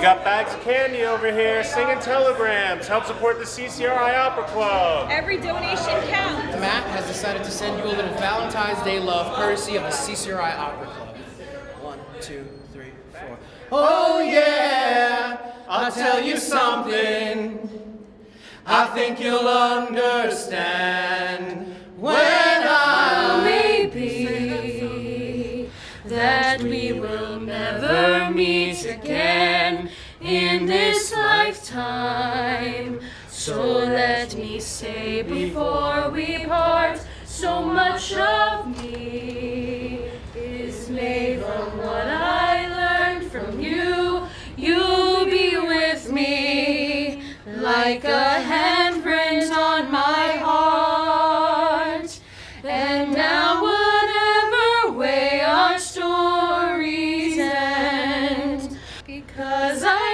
got bags of candy over here, singing telegrams, help support the CCRI Opera Club. Every donation counts. Matt has decided to send you a little Valentine's Day love courtesy of the CCRI Opera Club. 1, 2, 3, 4. Oh yeah, I'll tell you something. I think you'll understand when I Maybe that we will never meet again in this lifetime. So let me say before we part, so much of me is made from what I learned from you. You'll be with me like a handprint on my heart. And now whatever way our stories end, because I